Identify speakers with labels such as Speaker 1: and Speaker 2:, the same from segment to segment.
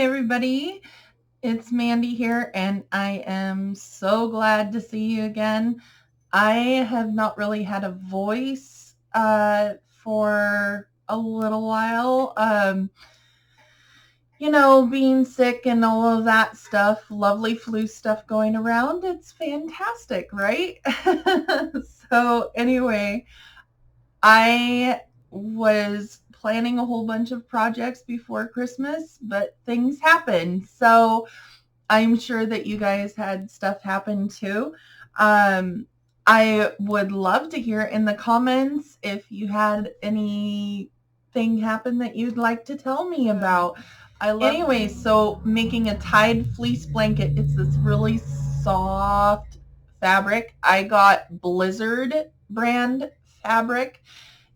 Speaker 1: everybody. It's Mandie here, and I am so glad to see you again. I have not really had a voice for a little while. Being sick and all of that stuff, lovely flu stuff going around. It's fantastic, right? So anyway, I was planning a whole bunch of projects before Christmas, but things happened. So I'm sure that you guys had stuff happen too. I would love to hear in the comments if you had anything happen that you'd like to tell me about. Anyway, so making a tied fleece blanket. It's this really soft fabric. I got Blizzard brand fabric,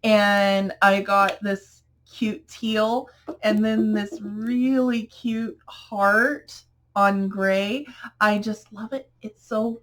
Speaker 1: and I got this cute teal and then this really cute heart on gray. I just love it. It's so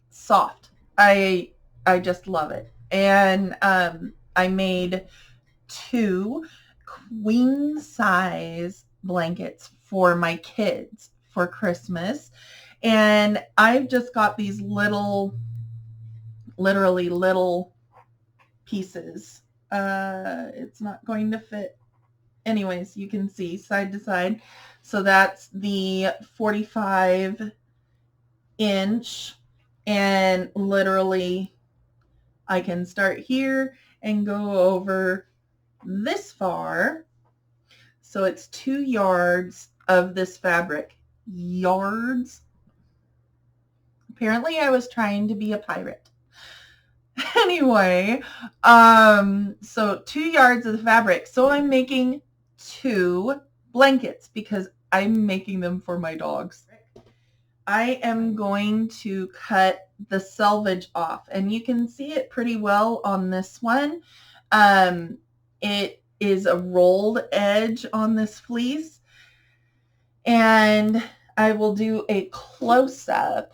Speaker 1: soft. I just love it. And I made 2 queen size blankets for my kids for Christmas. And I've just got these literally little pieces. It's not going to fit. Anyways, you can see side to side. So that's the 45 inch, and literally I can start here and go over this far. So it's 2 yards of this fabric. Yards. Apparently I was trying to be a pirate. Anyway, so 2 yards of the fabric. So I'm making 2 blankets because I'm making them for my dogs. I am going to cut the selvage off, and you can see it pretty well on this one. It is a rolled edge on this fleece, and I will do a close-up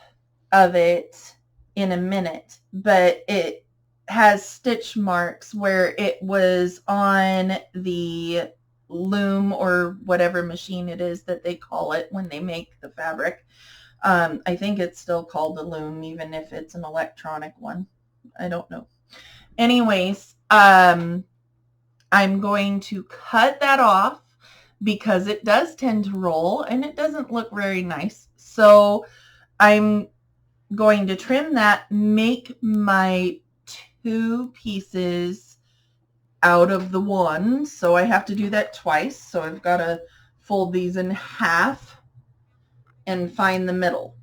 Speaker 1: of it in a minute, but it has stitch marks where it was on the loom or whatever machine it is that they call it when they make the fabric. I think it's still called a loom, even if it's an electronic one. I don't know. Anyways, I'm going to cut that off because it does tend to roll and it doesn't look very nice. So I'm going to trim that, make my 2 pieces out of the one. So I have to do that twice. So I've got to fold these in half and find the middle.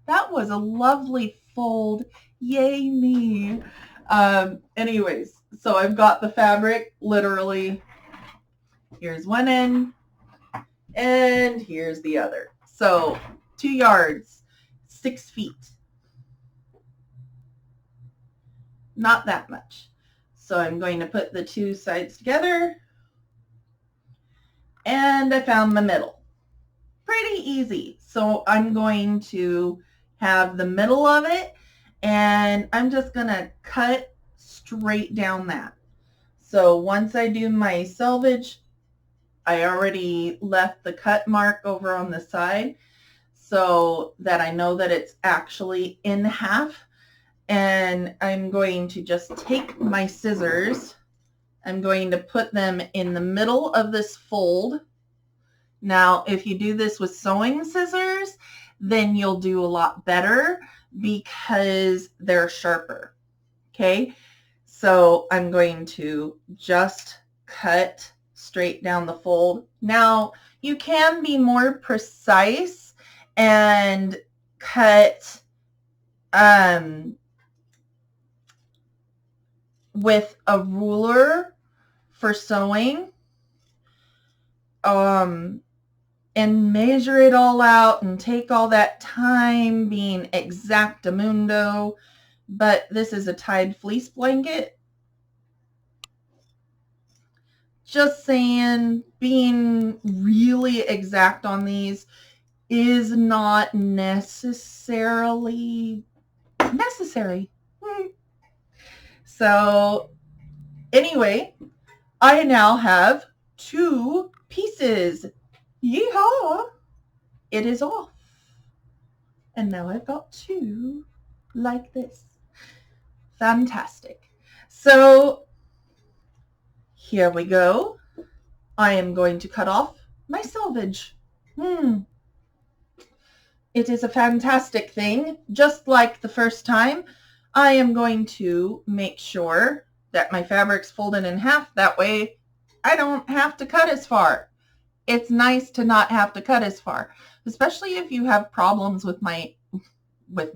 Speaker 1: That was a lovely fold. Yay me. Anyways, so I've got the fabric literally. Here's one end and here's the other. So 2 yards, 6 feet. Not that much. So I'm going to put the 2 sides together, and I found the middle. Pretty easy. So I'm going to have the middle of it, and I'm just going to cut straight down that. So once I do my selvage, I already left the cut mark over on the side so that I know that it's actually in half. And I'm going to just take my scissors. I'm going to put them in the middle of this fold. Now, if you do this with sewing scissors, then you'll do a lot better because they're sharper. Okay, so I'm going to just cut straight down the fold. Now, you can be more precise and cut with a ruler for sewing, and measure it all out and take all that time being exactamundo. But this is a tied fleece blanket. Just saying, being really exact on these is not necessarily necessary. So anyway, I now have 2 pieces. Yeehaw! It is off. And now I've got two like this. Fantastic. So here we go. I am going to cut off my selvage. It is a fantastic thing. Just like the first time, I am going to make sure that my fabric's folded in half. That way I don't have to cut as far. It's nice to not have to cut as far, especially if you have problems with my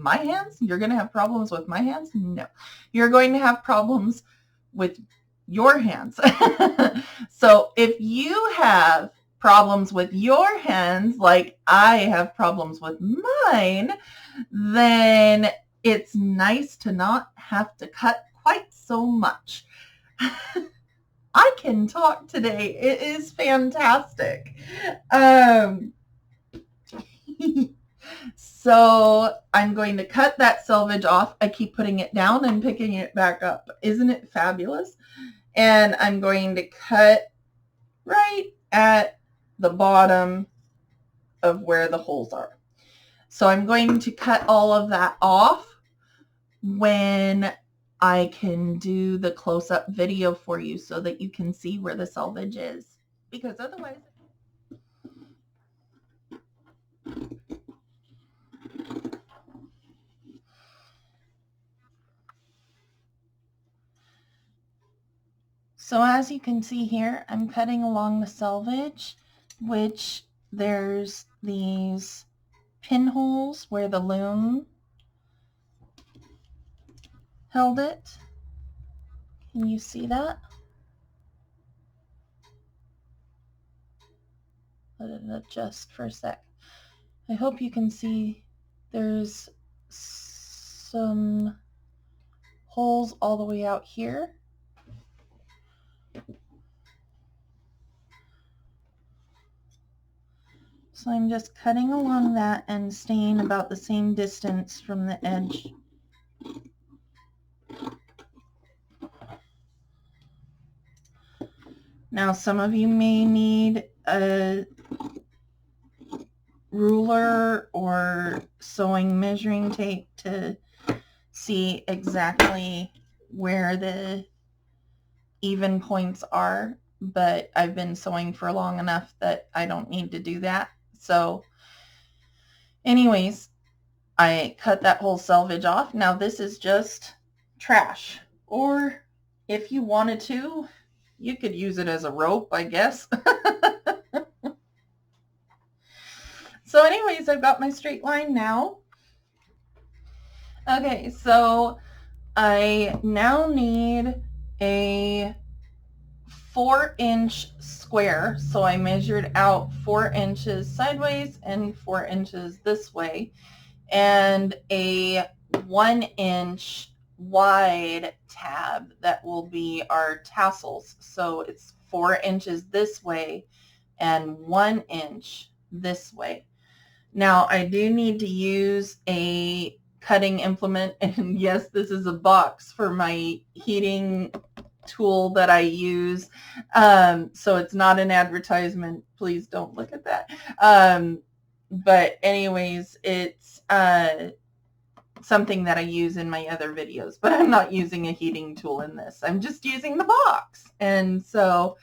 Speaker 1: hands. You're going to have problems with my hands? No. You're going to have problems with your hands. So if you have problems with your hands like I have problems with mine, then it's nice to not have to cut quite so much. I can talk today. It is fantastic. So I'm going to cut that selvage off. I keep putting it down and picking it back up. Isn't it fabulous? And I'm going to cut right at the bottom of where the holes are. So I'm going to cut all of that off when I can do the close-up video for you so that you can see where the selvage is, because otherwise... So as you can see here, I'm cutting along the selvage, which there's these pinholes where the loom held it. Can you see that? Let it adjust for a sec. I hope you can see there's some holes all the way out here. So I'm just cutting along that and staying about the same distance from the edge. Now some of you may need a ruler or sewing measuring tape to see exactly where the even points are, but I've been sewing for long enough that I don't need to do that. So anyways, I cut that whole selvage off. Now this is just trash, or if you wanted to, you could use it as a rope, I guess. So anyways, I've got my straight line now. Okay, so I now need a 4-inch square. So I measured out 4 inches sideways and 4 inches this way, and a 1-inch wide tab that will be our tassels. So it's 4 inches this way and 1 inch this way. Now I do need to use a cutting implement, and yes, this is a box for my heating tool that I use. So it's not an advertisement. Please don't look at that. But anyways, it's something that I use in my other videos, but I'm not using a heating tool in this. I'm just using the box. And so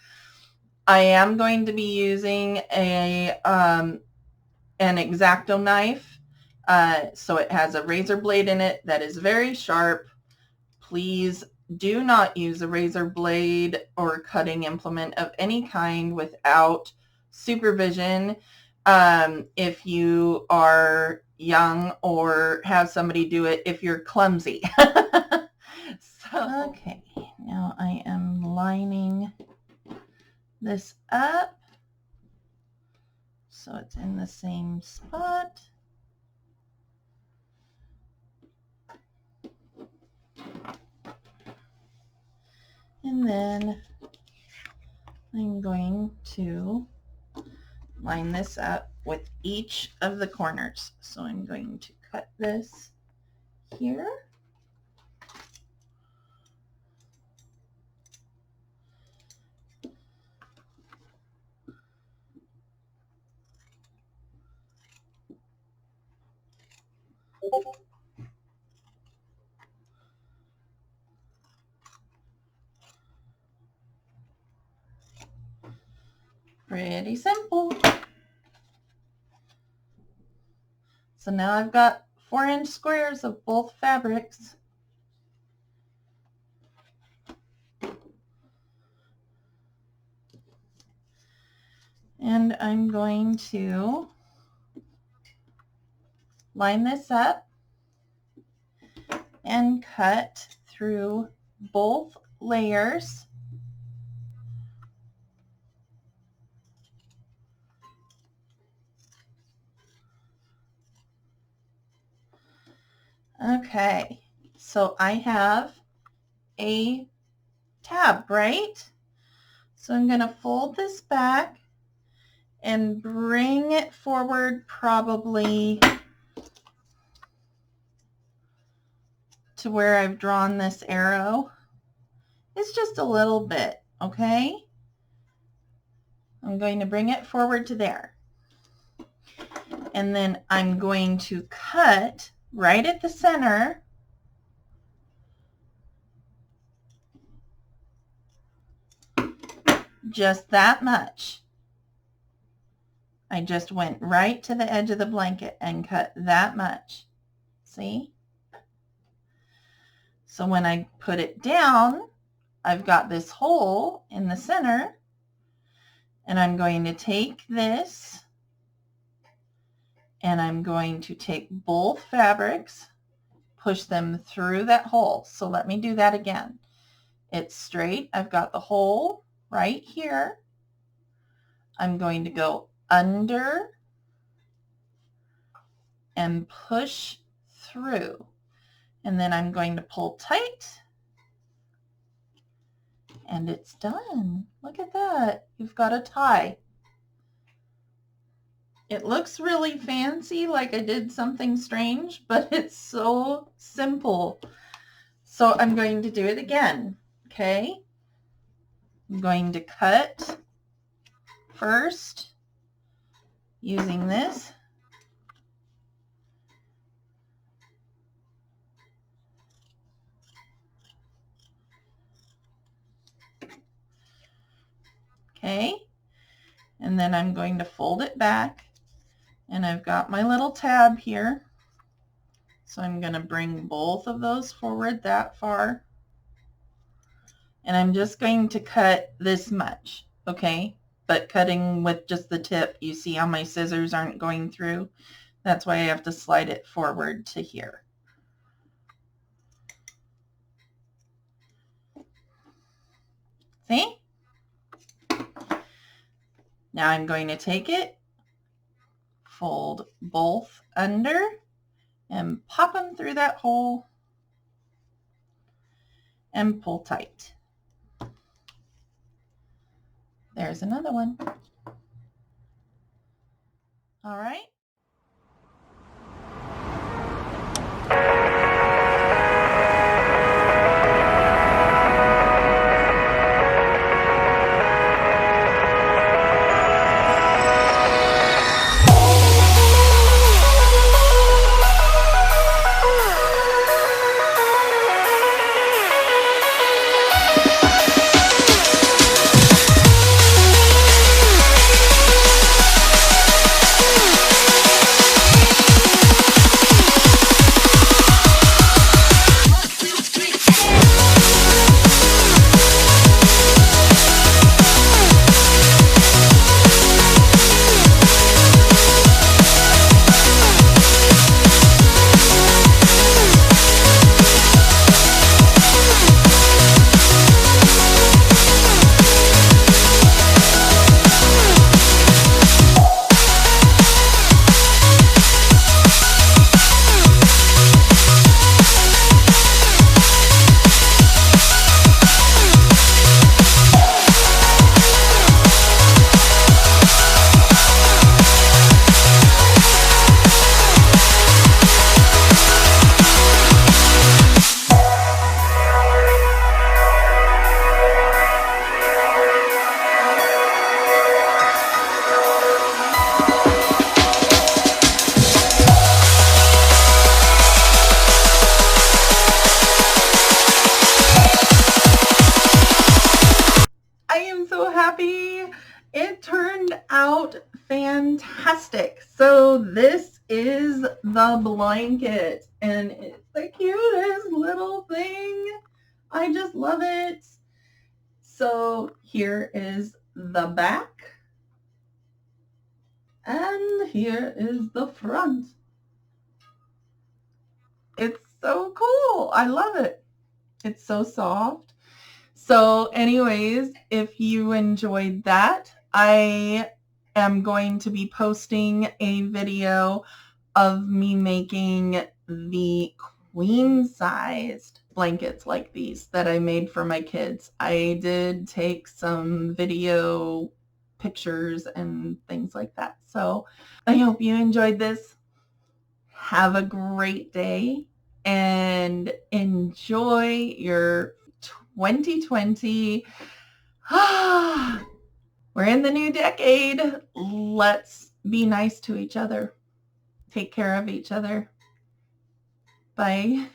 Speaker 1: I am going to be using a an X-Acto knife. So it has a razor blade in it that is very sharp. Please do not use a razor blade or cutting implement of any kind without supervision. If you are young, or have somebody do it if you're clumsy. So, okay, now I am lining this up so it's in the same spot. And then I'm going to line this up with each of the corners. So I'm going to cut this here. Pretty simple. So now I've got 4-inch squares of both fabrics. And I'm going to line this up and cut through both layers. Okay, so I have a tab, right? So I'm going to fold this back and bring it forward probably to where I've drawn this arrow. It's just a little bit, okay? I'm going to bring it forward to there. And then I'm going to cut right at the center just that much. I just went right to the edge of the blanket and cut that much. See? So when I put it down, I've got this hole in the center, and I'm going to take this and I'm going to take both fabrics, push them through that hole. So let me do that again. It's straight. I've got the hole right here. I'm going to go under and push through. And then I'm going to pull tight. And it's done. Look at that. You've got a tie. It looks really fancy, like I did something strange, but it's so simple. So I'm going to do it again, okay? I'm going to cut first using this. Okay, and then I'm going to fold it back, and I've got my little tab here. So I'm going to bring both of those forward that far. And I'm just going to cut this much, okay? But cutting with just the tip, you see how my scissors aren't going through? That's why I have to slide it forward to here. See? Now I'm going to take it, fold both under, and pop them through that hole and pull tight. There's another one. All right. the blanket, and it's the cutest little thing. I just love it. So here is the back, and here is the front. It's so cool. I love it. It's so soft. So anyways, if you enjoyed that, I am going to be posting a video of me making the queen sized blankets like these that I made for my kids. I did take some video pictures and things like that. So I hope you enjoyed this. Have a great day and enjoy your 2020. We're in the new decade. Let's be nice to each other. Take care of each other. Bye.